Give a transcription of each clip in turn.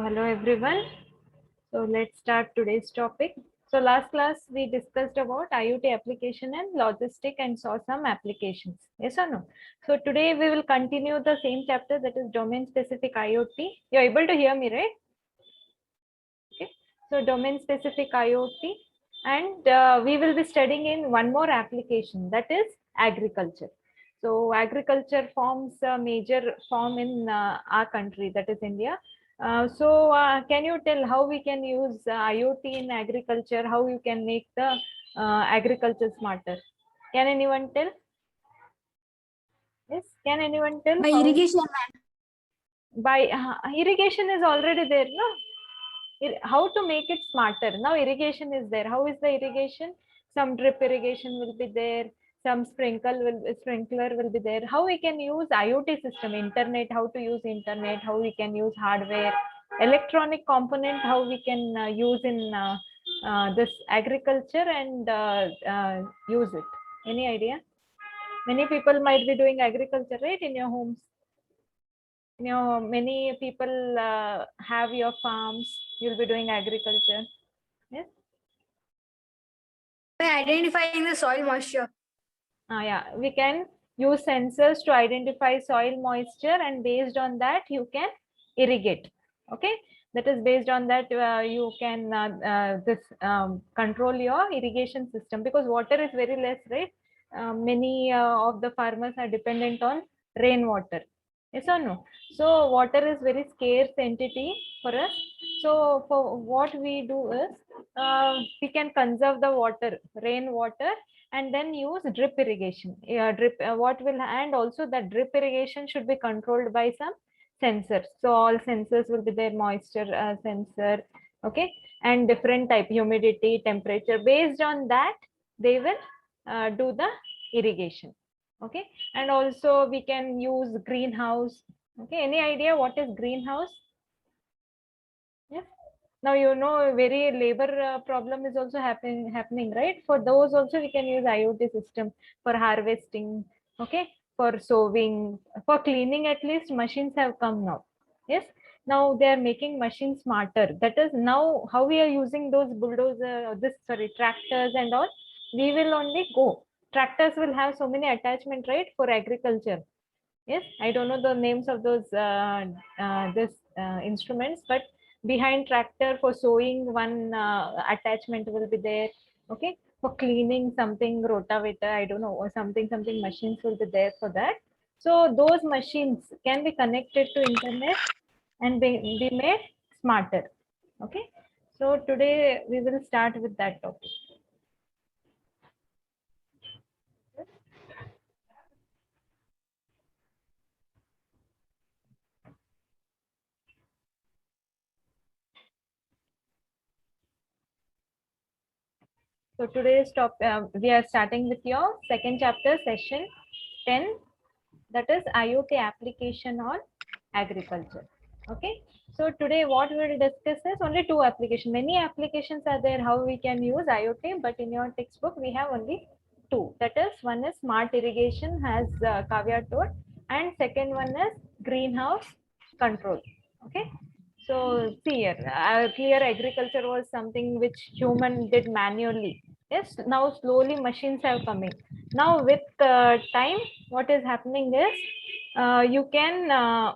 So hello everyone. So let's start today's topic. So last class we discussed about IoT application and logistic and saw some applications. Yes or no? So today we will continue the same chapter, that is domain specific IoT. You're able to hear me, right? Okay. So domain specific IoT, and we will be studying in one more application, that is agriculture. So agriculture forms a major form in our country, that is India. Can you tell how we can use IoT in agriculture, how you can make the agriculture smarter? Can anyone tell? Yes, can anyone tell? By How? irrigation, By irrigation is already there, no? How to make it smarter? Now irrigation is there. How is the irrigation? Some drip irrigation will be there, some sprinkler will be there. How we can use IoT system, internet, how to use internet, how we can use hardware, electronic component, how we can use in this agriculture and use it. Any idea? Many people might be doing agriculture, right, in your homes. Many people have your farms, you'll be doing agriculture. Yes. by identifying the soil moisture. Yeah, we can use sensors to identify soil moisture, and based on that you can irrigate. Okay, that is based on that you can control your irrigation system, because water is very less, right? Many of the farmers are dependent on rainwater. Yes or no? So water is very scarce entity for us. So for what we do is we can conserve the water, rainwater, and then use drip irrigation. And also that drip irrigation should be controlled by some sensors. So all sensors will be there, moisture sensor, okay, and different type, humidity, temperature. Based on that, they will do the irrigation. Okay, and also we can use greenhouse. Okay, any idea what is greenhouse? Yes. Now very labor problem is also happening, right? For those also we can use IoT system for harvesting, okay, for sowing, for cleaning. At least machines have come now. Yes, now they are making machines smarter. That is now how we are using those bulldozer, tractors and all. We will only go. Tractors will have so many attachment, right, for agriculture. Yes, I don't know the names of those this instruments, but behind tractor for sowing one attachment will be there. Okay, for cleaning something, rotavator, I don't know, or something machines will be there for that. So those machines can be connected to internet and be made smarter. Okay, so today we will start with that topic. So today's topic, we are starting with your second chapter, session 10, that is IoT application on agriculture. Okay, so today what we will discuss is only two applications. Many applications are there how we can use IoT, but in your textbook we have only two. That is, one is smart irrigation, has Kavya told, and second one is greenhouse control. Okay, so see here, earlier agriculture was something which human did manually. Yes, now slowly machines have coming. Now with time, what is happening is you can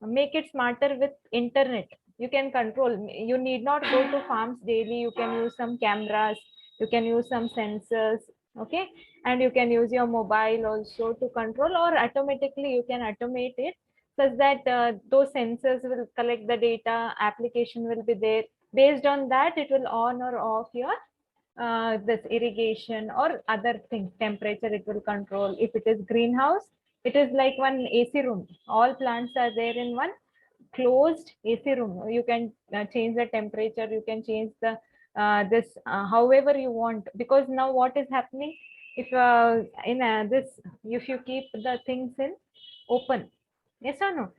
make it smarter with internet. You can control. You need not go to farms daily. You can use some cameras. You can use some sensors. Okay, and you can use your mobile also to control, or automatically you can automate it such that those sensors will collect the data. Application will be there. Based on that, it will on or off your this irrigation or other things. Temperature it will control. If it is greenhouse, it is like one AC room. All plants are there in one closed AC room. You can change the temperature. You can change the this however you want, because now what is happening, if in this, if you keep the things in open, yes or no,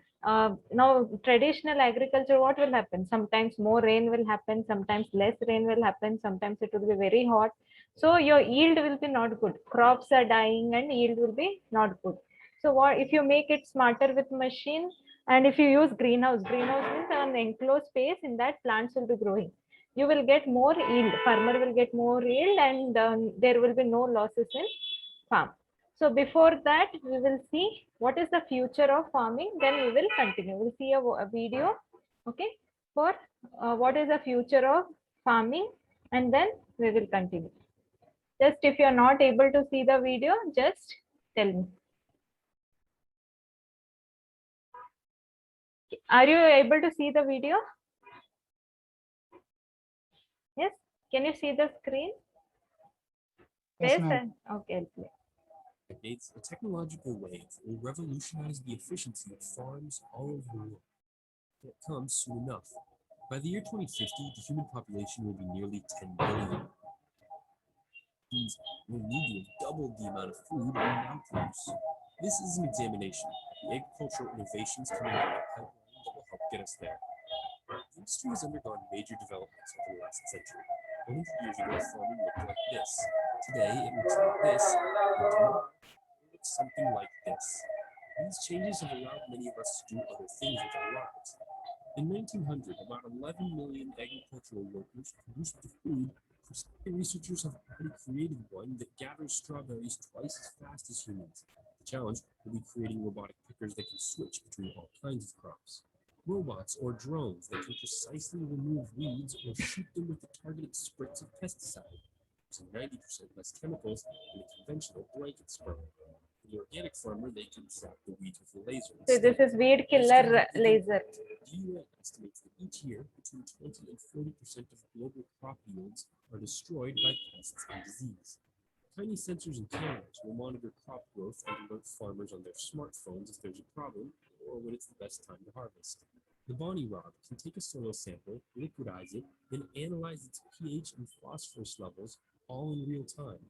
now traditional agriculture, what will happen? Sometimes more rain will happen, sometimes less rain will happen, sometimes it will be very hot, so your yield will be not good. Crops are dying and yield will be not good. So what if you make it smarter with machine? And if you use greenhouse means an enclosed space, in that plants will be growing. You will get more yield, farmer will get more yield, and there will be no losses in farm. So before that, we will see what is the future of farming, then we will continue. We'll see a video, okay, for what is the future of farming, and then we will continue. Just if you are not able to see the video, just tell me. Are you able to see the video? Yes. Can you see the screen? Yes, ma'am. Okay, I'll play. Decades, a technological wave will revolutionize the efficiency of farms all over the world. It comes soon enough. By the year 2050, the human population will be nearly 10 billion. Means we'll need to have doubled the amount of food we now produce. This is an examination of the agricultural innovations coming down the pipeline that will help get us there. The industry has undergone major developments over the last century. 100 years ago, farming looked like this. Today, it looks like this. And tomorrow, it looks something like this. These changes have allowed many of us to do other things with our lives. In 1900, about 11 million agricultural workers produced the food. Researchers have already created one that gathers strawberries twice as fast as humans. The challenge will be creating robotic pickers that can switch between all kinds of crops. Robots or drones that can precisely remove weeds or shoot them with a targeted spritz of pesticide, using 90% less chemicals than a conventional blanket spray. For the organic farmer, they can zap the weeds with a laser. So this is weed killer laser. The UN estimates that each year between 20 and 40% of global crop yields are destroyed by pests and disease. Tiny sensors and cameras will monitor crop growth and alert farmers on their smartphones if there's a problem or when it's the best time to harvest. The Bonnie Rod can take a soil sample, liquidize it, then analyze its pH and phosphorus levels all in real time.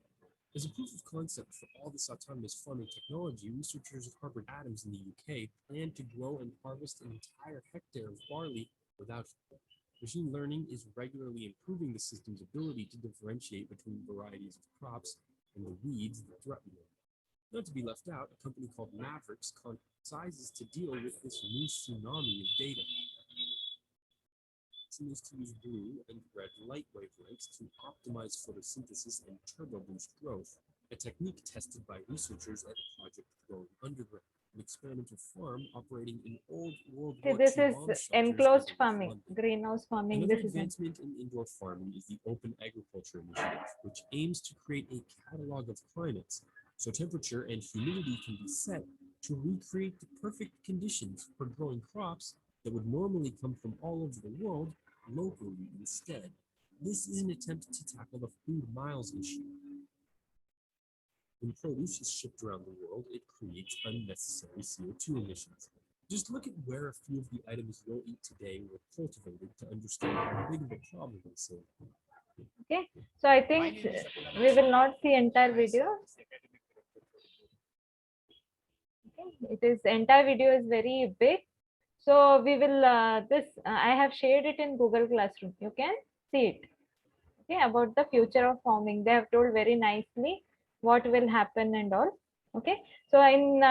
As a proof of concept for all this autonomous farming technology, researchers at Harvard Adams in the UK plan to grow and harvest an entire hectare of barley without food. Machine learning is regularly improving the system's ability to differentiate between varieties of crops and the weeds that threaten them. Not to be left out, a company called Mavericks sizes to deal with this new tsunami of data. Is to use blue and red light wavelengths to optimize photosynthesis and turbo boost growth, a technique tested by researchers at Project Growing Underground, an experimental farm operating in old World War II This bomb is shelters enclosed in farming, London. greenhouse farming. Another This is advancement in indoor farming is the Open Agriculture Initiative, which aims to create a catalog of climates so temperature and humidity can be set to recreate the perfect conditions for growing crops that would normally come from all over the world locally instead. This is an attempt to tackle the food miles issue. When produce is shipped around the world, it creates unnecessary CO2 emissions. Just look at where a few of the items you'll eat today were cultivated to understand how big of a problem this is. okay. So I think we will not see entire video. Okay. It is entire video is very big. So we will I have shared it in Google Classroom. You can see it. Okay, about the future of farming. They have told very nicely what will happen and all. Okay, so in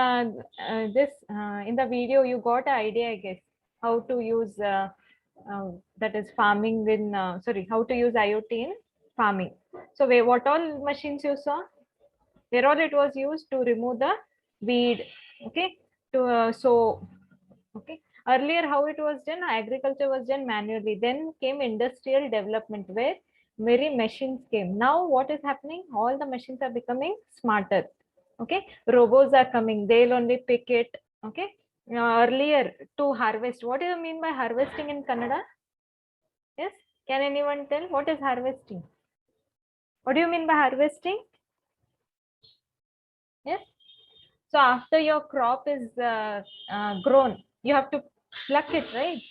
in the video you got an idea, I guess, how to use that is farming in how to use IoT in farming. So what all machines you saw? Where all it was used to remove the weed. Okay, to sow. Okay. Earlier, how it was done, agriculture was done manually. Then came industrial development where very machines came. Now what is happening? All the machines are becoming smarter. Okay. Robots are coming. They'll only pick it. Okay. Earlier to harvest. What do you mean by harvesting in Kannada? Yes. Can anyone tell what is harvesting? What do you mean by harvesting? Yes. So after your crop is grown, you have to pluck it, right?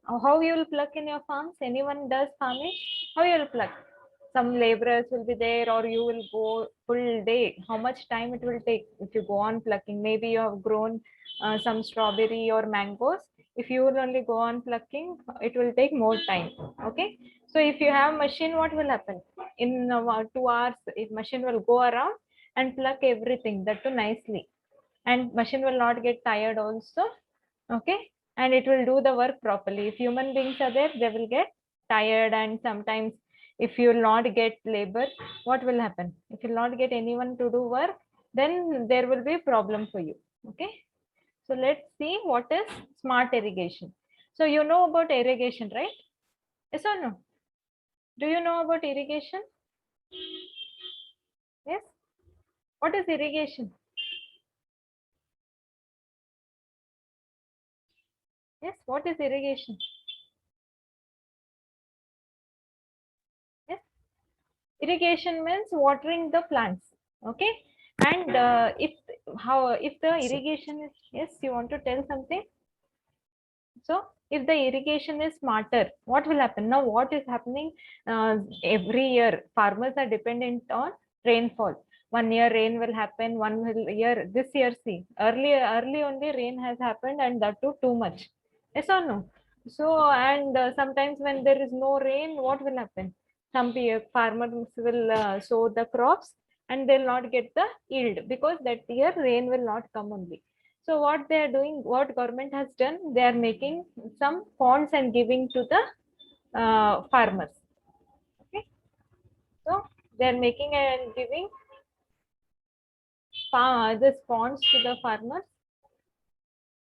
How you will pluck in your farms? Anyone does farming? How you will pluck? Some laborers will be there, or you will go full day. How much time it will take if you go on plucking? Maybe you have grown some strawberry or mangoes. If you will only go on plucking, it will take more time. Okay. So if you have machine, what will happen? In 2 hours, if machine will go around and pluck everything, that too nicely, and machine will not get tired also. Okay, and it will do the work properly. If human beings are there, they will get tired, and sometimes if you will not get labor, what will happen? If you will not get anyone to do work, then there will be problem for you. Okay, so let's see what is smart irrigation. So you know about irrigation, right? Yes or no? Do you know about irrigation? Yes. What is irrigation? Yes, what is irrigation? Yes, irrigation means watering the plants. Okay, and if the irrigation is, yes, you want to tell something? So if the irrigation is smarter, what will happen? Now what is happening, every year farmers are dependent on rainfall. 1 year rain will happen, year, this year, see, early only rain has happened, and that too much. Yes or no? So, and sometimes when there is no rain, what will happen? Some farmers will sow the crops and they'll not get the yield because that year rain will not come only. So what they are doing, what government has done, they are making some ponds and giving to the farmers. Okay, so they are making and giving this ponds to the farmers.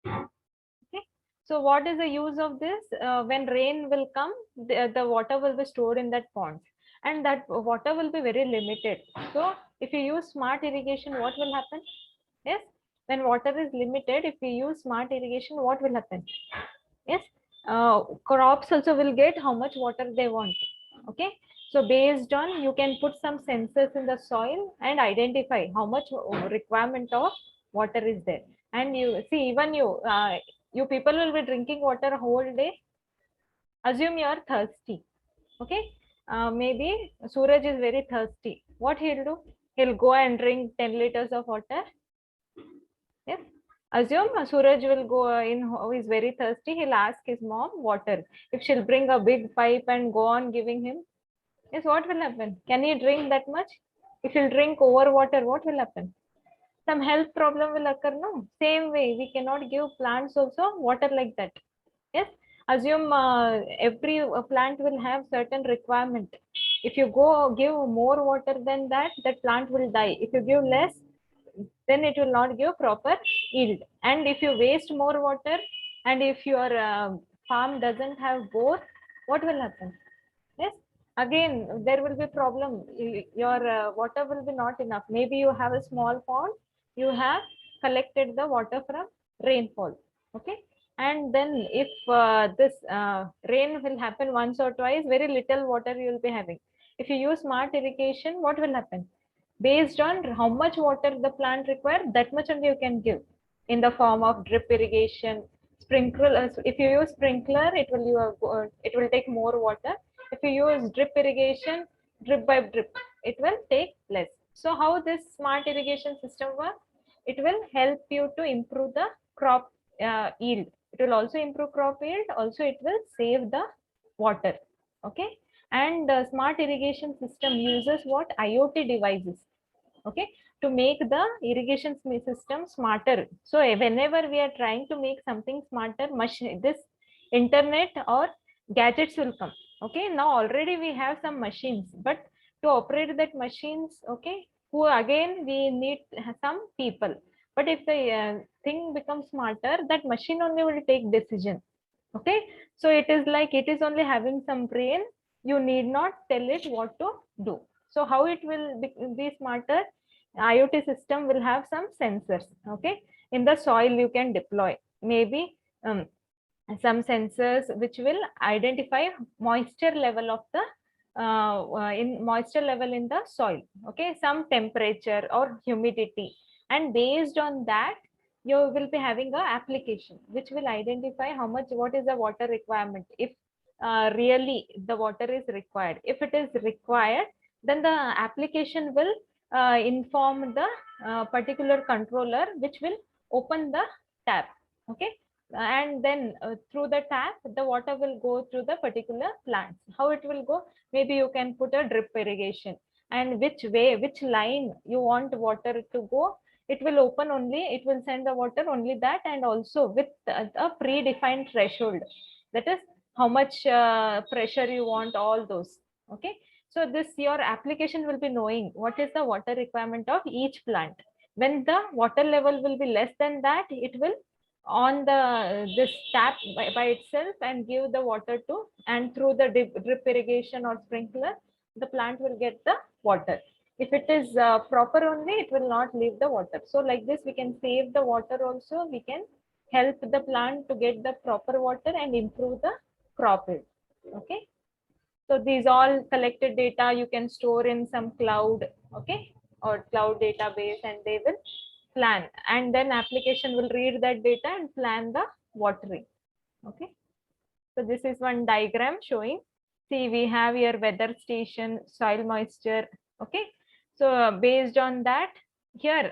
Okay, so what is the use of this? When rain will come, the water will be stored in that pond, and that water will be very limited. So if you use smart irrigation, what will happen? Yes, when water is limited, if you use smart irrigation, what will happen? Yes, crops also will get how much water they want. Okay, so based on, you can put some sensors in the soil and identify how much requirement of water is there. And you see, even you people will be drinking water whole day. Assume you are thirsty. Okay, maybe Suraj is very thirsty. What he'll do? He'll go and drink 10 liters of water. Yes, assume Suraj will go in, who is very thirsty, he'll ask his mom water. If she'll bring a big pipe and go on giving him, yes, what will happen? Can he drink that much? If he'll drink over water, what will happen? Some health problem will occur, no? Same way, we cannot give plants also water like that. Yes, assume every plant will have certain requirement. If you go give more water than that, that plant will die. If you give less, then it will not give proper yield. And if you waste more water, and if your farm doesn't have bore, what will happen? Yes, again there will be problem. Your water will be not enough. Maybe you have a small pond, you have collected the water from rainfall. Okay, and then if this rain will happen once or twice, very little water you will be having. If you use smart irrigation, what will happen? Based on how much water the plant requires, that much only you can give in the form of drip irrigation, sprinkler. If you use sprinkler, it will take more water. If you use drip irrigation, drip by drip, it will take less. So how this smart irrigation system works? It will help you to improve the crop yield. It will also improve crop yield. Also, it will save the water. Okay, and smart irrigation system uses what? IoT devices. Okay, to make the irrigation system smarter. So whenever we are trying to make something smarter, this internet or gadgets will come. Okay, now already we have some machines, but to operate that machines, okay, who again we need some people. But if the thing becomes smarter, that machine only will take decision. Okay, so it is like it is only having some brain. You need not tell it what to do. So how it will be smarter? IoT system will have some sensors. Okay, in the soil you can deploy maybe some sensors which will identify moisture level of the in moisture level in the soil. Okay, some temperature or humidity, and based on that you will be having a application which will identify how much, what is the water requirement. If really the water is required, if it is required, then the application will inform the particular controller which will open the tap. Okay, and then through the tap the water will go through the particular plants. How it will go? Maybe you can put a drip irrigation, and which way, which line you want water to go, it will open only, it will send the water only that, and also with a predefined threshold. That is how much pressure you want, all those. Okay. So this, your application will be knowing what is the water requirement of each plant. When the water level will be less than that, it will on the this tap by itself and give the water to, and through the drip irrigation or sprinkler, the plant will get the water. If it is proper only, it will not leave the water. So like this, we can save the water also. We can help the plant to get the proper water and improve the crop yield. Okay. So these all collected data you can store in some cloud, okay, or cloud database, and they will plan, and then application will read that data and plan the watering. Okay. So this is one diagram showing. See, we have here weather station, soil moisture. Okay. So based on that, here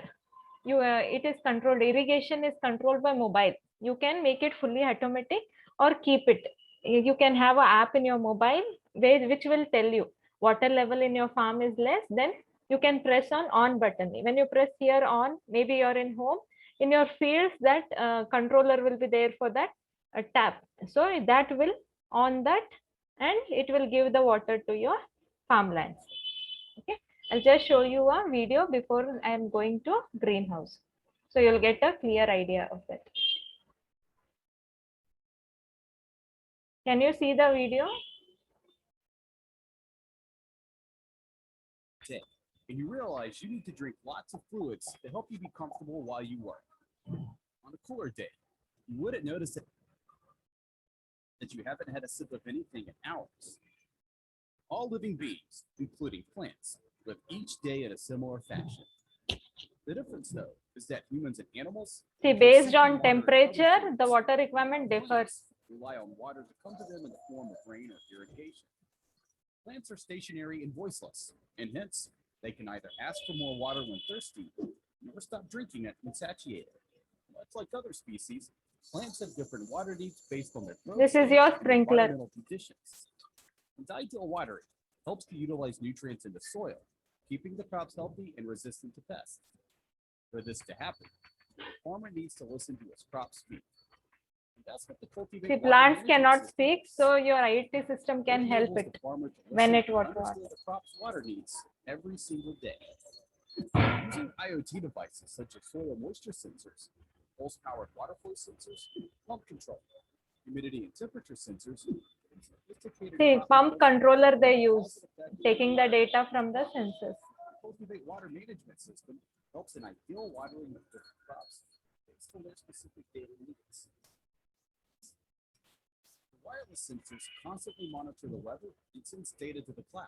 you it is controlled. Irrigation is controlled by mobile. You can make it fully automatic or keep it. You can have an app in your mobile which will tell you water level in your farm is less. Then you can press on button. When you press here on, maybe you're in home, in your fields, that controller will be there for that tap. So that will on that, and it will give the water to your farmlands. Okay. I'll just show you a video before I am going to greenhouse. So you'll get a clear idea of that. Can you see the video? And you realize you need to drink lots of fluids to help you be comfortable while you work. On a cooler day, you wouldn't notice that you haven't had a sip of anything in hours. All living beings, including plants, live each day in a similar fashion. The difference, though, is that humans and animals See, based on temperature, the water requirement differs. rely on water to come to them in the form of rain or irrigation. Plants are stationary and voiceless, and hence they can either ask for more water when thirsty or stop drinking it when satiated. Much like other species, plants have different water needs based on their growth This is stage your and sprinkler. environmental conditions. And ideal watering helps to utilize nutrients in the soil, keeping the crops healthy and resistant to pests. For this to happen, the farmer needs to listen to his crops speak. And that's what the cultivate See, water plants management cannot system speak, does. so your IoT system can It help enables it the farmer to when listen it and water. understand the crop's water needs every single day. Using IoT devices such as soil moisture sensors, pulse-powered water flow sensors, pump control, humidity and temperature sensors, and sophisticated See, crop pump models, controller they all use, can affect taking the data from the sensors. Cultivate water management system helps in ideal watering of different crops based on their specific daily needs. The wireless sensors constantly monitor the weather and sends data to the cloud.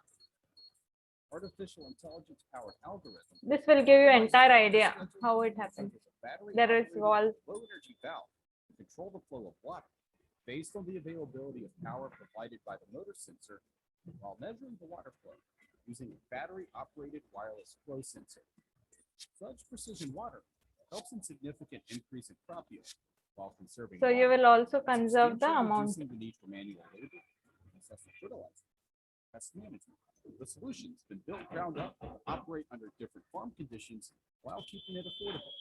Artificial intelligence powered algorithms. This will give you entire idea how it happens. There is low valve. energy valve to control the flow of water based on the availability of power provided by the motor sensor while measuring the water flow using a battery operated wireless flow sensor. Such precision water helps in significant increase in crop yield while conserving So you water, will also and conserve the substantially amount. reducing the need for manual labor, excessive fertilizer, pest management. The solution's been built ground up to operate under different farm conditions while keeping it affordable.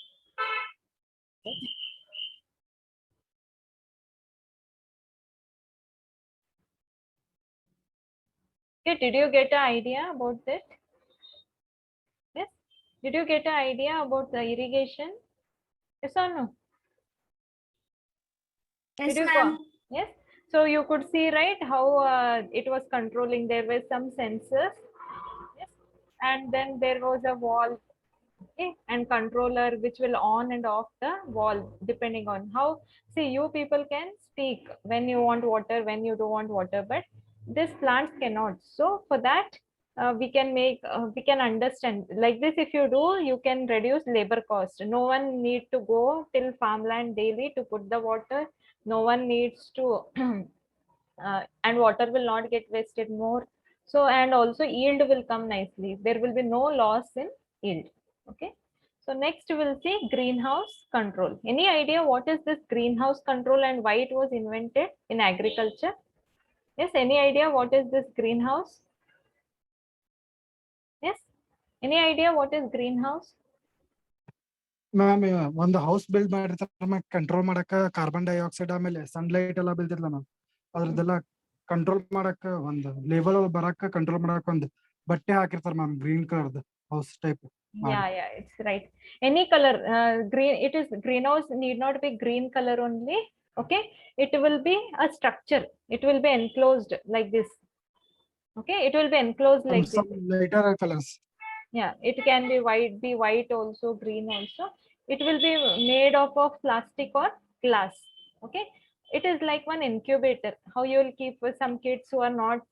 Okay, did you get an idea about that? Yes. Did you get an idea about the irrigation? Yes or no? Yes, Did you ma'am. Yes. So you could see, right, how it was controlling. There were some sensors. Yes. And then there was a valve, okay, and controller which will on and off the valve depending on how. See, you people can speak when you want water, when you don't want water, but these plants cannot. So for that, we can understand like this. If you do, you can reduce labor cost. No one need to go till farmland daily to put the water. No one needs to and water will not get wasted more. So, and also yield will come nicely. There will be no loss in yield. Okay. So next we'll see greenhouse control. Any idea what is this greenhouse control and why it was invented in agriculture? Yes, any idea what is this greenhouse? Yes, any idea what is greenhouse? Ma'am ಒಂದು house build ಮಾಡಿರ್ತಾರ ma'am control ಮಾಡಕ carbon dioxide ಆಮೇಲೆ sunlight ಎಲ್ಲ ಬೀಳ್ತಿರ್ಲ ma'am ಅದ್ರದ್ದೆಲ್ಲ control ಮಾಡಕ ಒಂದು label ಬರಕ control ಮಾಡಕ್ ಒಂದು ಬಟ್ಟೆ ಹಾಕಿರ್ತಾರ ಮ್ಯಾಮ್ ಗ್ರೀನ್ ಕಲರ್ದು house type. Yeah, it's right. Any color, green, it is greenhouse need not be green color only. Okay, it will be a structure. It will be enclosed like this. Okay, it will be enclosed like this. Some lighter colors. Yeah, it can be white also, green also. It will be made of plastic or glass. Okay, it is like one incubator. How you will keep some kids who are not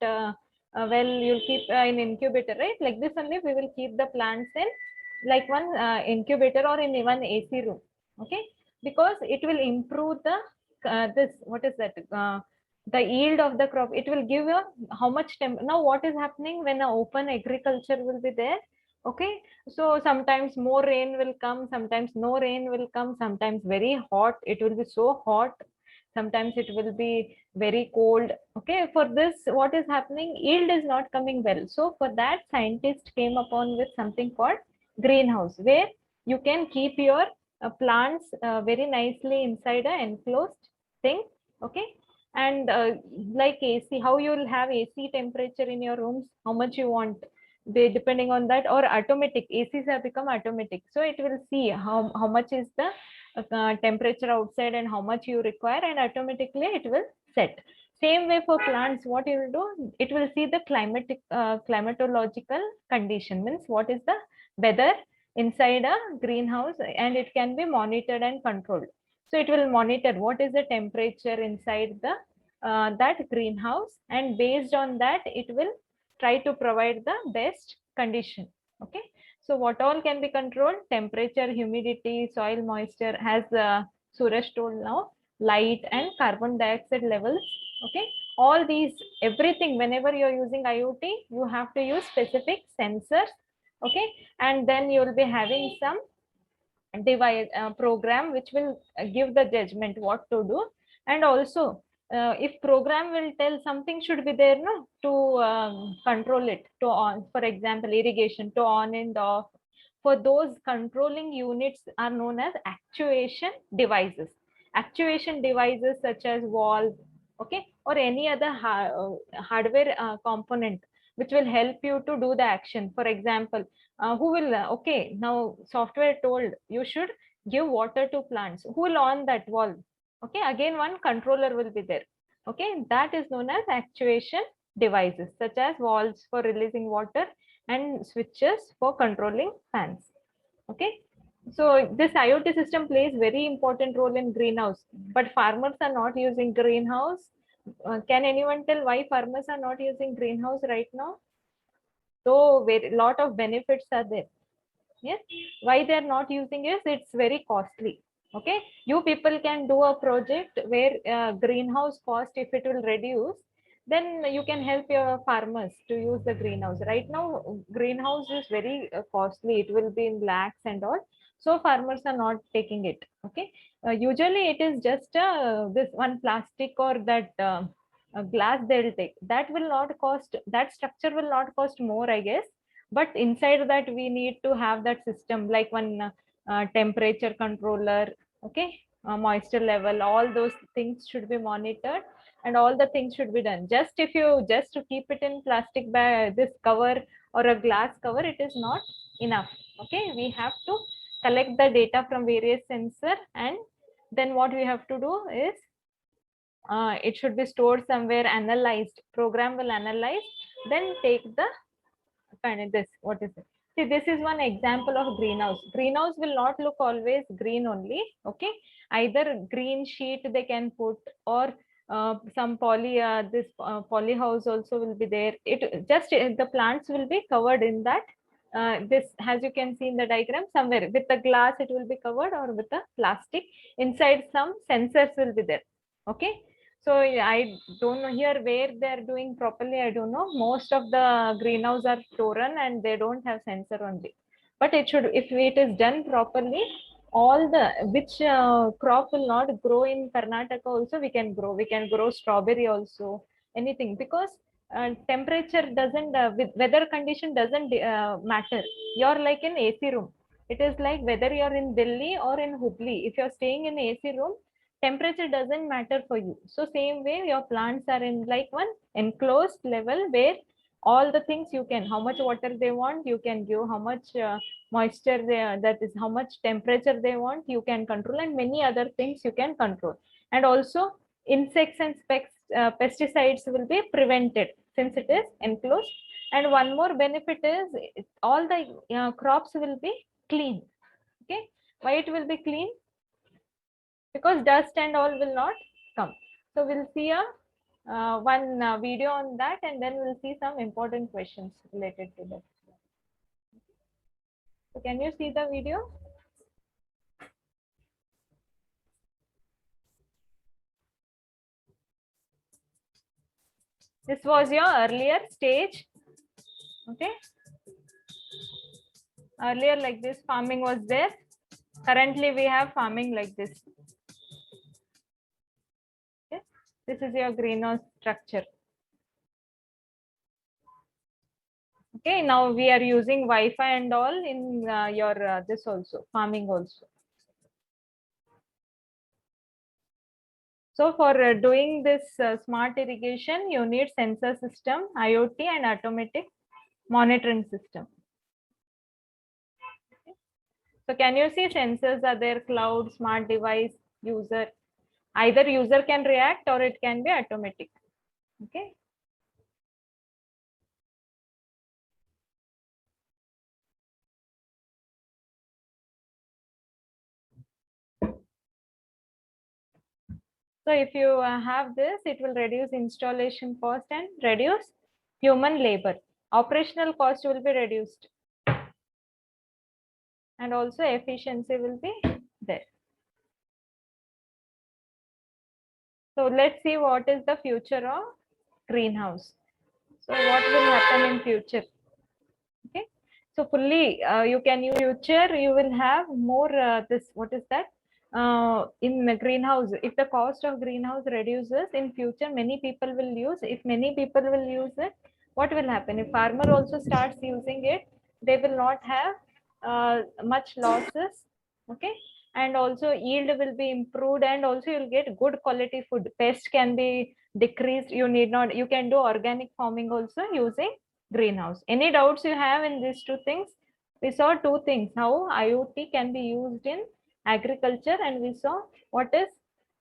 well, you'll keep in incubator, right? Like this only we will keep the plants in like one incubator or in one AC room. Okay, because it will improve the this, what is that, the yield of the crop. It will give you how much now what is happening when an open agriculture will be there. Okay, so sometimes more rain will come, sometimes no rain will come, sometimes very hot, it will be so hot, sometimes it will be very cold. Okay, for this what is happening, yield is not coming well. So for that scientists came upon with something called greenhouse, where you can keep your plants very nicely inside a enclosed thing. Okay, and like AC, how you will have AC temperature in your rooms, how much you want, they depending on that, or automatic ACs have become automatic, so it will see how much is the temperature outside and how much you require, and automatically it will set. Same way for plants, what you will do, it will see the climatic climatological condition, means what is the weather inside a greenhouse, and it can be monitored and controlled. So it will monitor what is the temperature inside the that greenhouse, and based on that it will try to provide the best condition. Okay, so what all can be controlled, temperature, humidity, soil moisture, has Suresh told now, light and carbon dioxide levels. Okay, all these, everything, whenever you're using IoT, you have to use specific sensors. Okay, and then you will be having some device program which will give the judgment what to do. And also if program will tell something should be there, no, to control it, to on, for example irrigation, to on and off, for those controlling units are known as actuation devices. Actuation devices such as valve, okay, or any other hardware component which will help you to do the action. For example, who will okay, now software told you should give water to plants, who will on that valve? Okay, again one controller will be there. Okay, that is known as actuation devices, such as valves for releasing water and switches for controlling fans. Okay, so this IoT system plays very important role in greenhouse, but farmers are not using greenhouse. Can anyone tell why farmers are not using greenhouse right now? So very lot of benefits are there. Yes, why they are not using it? It's very costly. Okay, you people can do a project where greenhouse cost, if it will reduce, then you can help your farmers to use the greenhouse. Right now greenhouse is very costly, it will be in lakhs and all, so farmers are not taking it. Okay, usually it is just this one plastic or that glass they'll take, that will not cost, that structure will not cost more, I guess. But inside that we need to have that system, like one temperature controller. Okay, moisture level, all those things should be monitored, and all the things should be done. Just if you just to keep it in plastic bag, this cover or a glass cover, it is not enough. Okay, we have to collect the data from various sensor, and then what we have to do is it should be stored somewhere, analyzed, program will analyze, then take the kind of this, what is it? See, this is one example of greenhouse. Greenhouse will not look always green only. Okay, either green sheet they can put, or some poly house also will be there. It just the plants will be covered in that. This, as you can see in the diagram, somewhere with the glass it will be covered, or with the plastic. Inside some sensors will be there. Okay, so I don't know here where they are doing properly. I don't know. Most of the greenhouse are torn and they don't have sensor only. But it should, if it is done properly, all the which crop will not grow in Karnataka also we can grow. We can grow strawberry also, anything, because temperature doesn't, with weather condition doesn't matter. You're like in AC room. It is like whether you're in Delhi or in Hubli. If you're staying in AC room, temperature doesn't matter for you. So same way, your plants are in like one enclosed level where all the things you can, how much water they want, you can give, how much moisture that is, how much temperature they want, you can control, and many other things you can control. And also insects and pesticides will be prevented since it is enclosed. And one more benefit is all the crops will be clean. Okay, why it will be clean? Because dust and all will not come. So we'll see a one video on that, and then we'll see some important questions related to that. So can you see the video? This was your earlier stage. Okay. Earlier like this farming was there. Currently we have farming like this. Okay. This is your greenhouse structure. Okay, now we are using Wi-Fi and all in your this also, farming also. So for doing this smart irrigation, you need sensor system, IoT and automatic monitoring system. Okay. So can you see sensors are there, cloud, smart device, user. Either user can react or it can be automatic. Okay. So if you have this, it will reduce installation cost and reduce human labor. Operational cost will be reduced. And also efficiency will be there. So let's see what is the future of greenhouse. So what will happen in future? Okay. So fully you can use future, you will have more this, what is that? In the greenhouse, if the cost of greenhouse reduces in future, many people will use. If many people will use it, what will happen? If farmer also starts using it, they will not have much losses. Okay. And also yield will be improved, and also you'll get good quality food. Pest can be decreased. You need not, you can do organic farming also using greenhouse. Any doubts you have in these two things? We saw two things, how IoT can be used in agriculture, and we saw what is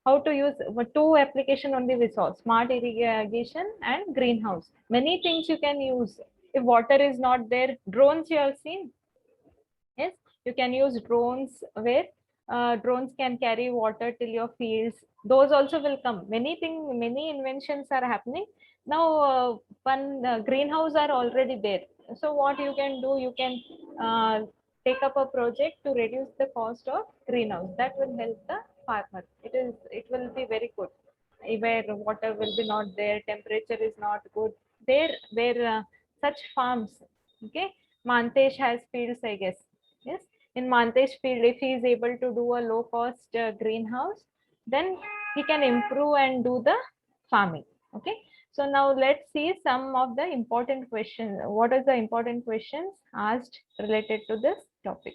how to use two application only we saw, smart irrigation and greenhouse. Many things you can use. If water is not there, drones you have seen. Yes, you can use drones where drones can carry water till your fields. Those also will come. Many things, many inventions are happening. Now, one greenhouse are already there. So what you can do, you can take up a project to reduce the cost of greenhouse. That will help the farmer. It will be very good. Where water will be not there, temperature is not good. There, where such farms, okay. Mantesh has fields, I guess. Yes, in Mantesh field, if he is able to do a low cost greenhouse, then he can improve and do the farming. Okay. So now let's see some of the important questions. What are the important questions asked related to this topic?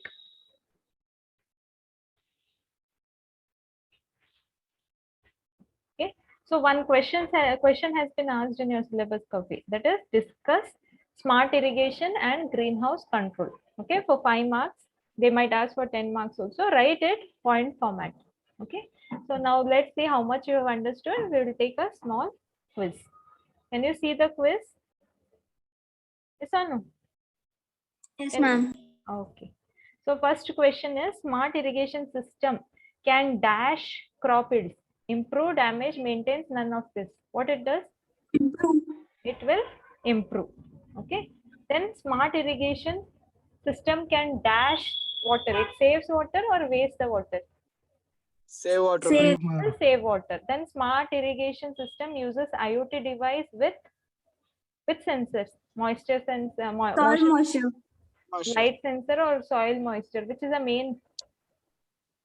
Okay. So one question has been asked in your syllabus copy, that is discuss smart irrigation and greenhouse control. Okay, for 5 marks. They might ask for 10 marks also. Write it point format. Okay. So now let's see how much you have understood. We will take a small quiz. Can you see the quiz? Yes or no? Yes, Can- ma'am. Okay. So first question is, smart irrigation system can dash crop yields, improve, damage, maintains, none of this. What it does? It will improve. Okay. Then smart irrigation system can dash water. It saves water or wastes the water? Save water. Save. Save, Will save water. Then smart irrigation system uses IoT device with sensors, moisture sensor, Soil moisture. light sensor or soil moisture, which is the main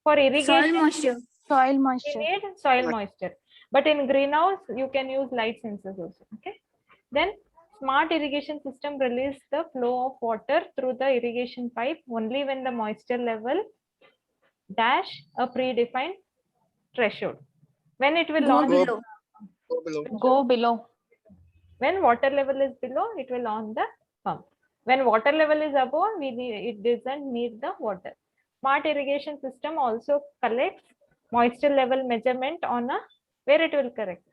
for Soil irrigation. moisture. Soil You moisture. need soil moisture, but in greenhouse you can use light sensors also. Okay. Then Smart irrigation system release the flow of water through the irrigation pipe only when the moisture level dash a predefined threshold. When it will Go on, below. Go below. Go below. when water level is below, it will on the pump. When water level is above, it doesn't need the water. Smart irrigation system also collects moisture level measurement on a, where it will correct.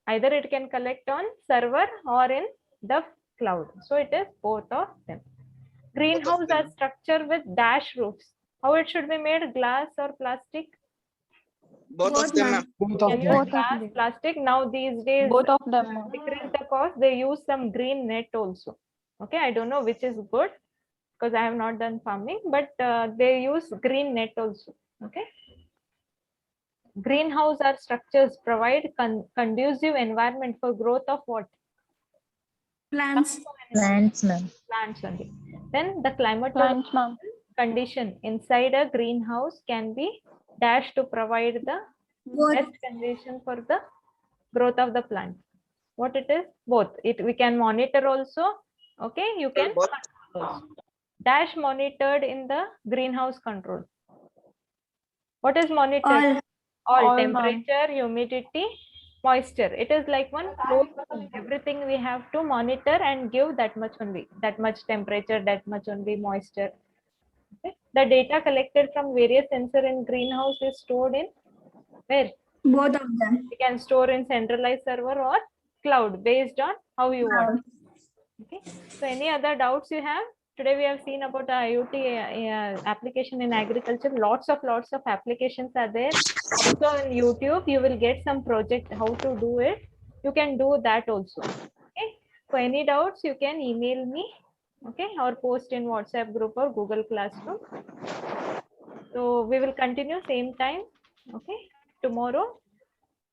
Either it can collect on server or in the cloud. So it is both of them. Greenhouse are them. structured with dash roofs. How it should be made? Glass or plastic? Both Both, of them, ma'am. ma'am. Both of Can them. use Both of glass, them. plastic. Now these days, Both of them, ma'am. decrease the cost. They use some green net also. Okay, I don't know which is good because I have not done farming, but they use green net also. Okay. Greenhouse are structures provide conducive environment for growth of what? Plants. Plants, ma'am. Plants only. Then the climatological Plants, ma'am. condition inside a greenhouse can be dashed to provide the Both. best condition for the growth of the plant. What it is? Both. We can monitor also. Okay, you can Both. control also. Dash monitored in the greenhouse control. What is monitored? All. All All, ma'am. temperature, humidity, moisture. It is like one closed room. Everything we have to monitor and give that much only. That much temperature, that much only moisture. Okay. The data collected from various sensor in greenhouse is stored in where? Both of them. We can store in centralized server or cloud based on how you want. Okay. So any other doubts you have? Today we have seen about the IoT application in agriculture. Lots of applications are there. Also on YouTube, you will get some project how to do it. You can do that also. Okay. For any doubts, you can email me. Okay, or post in WhatsApp group or Google Classroom. So we will continue same time. Okay, tomorrow.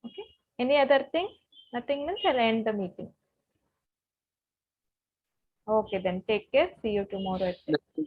Okay. Any other thing? Nothing means I'll end the meeting. Okay, then take care. See you tomorrow at 10.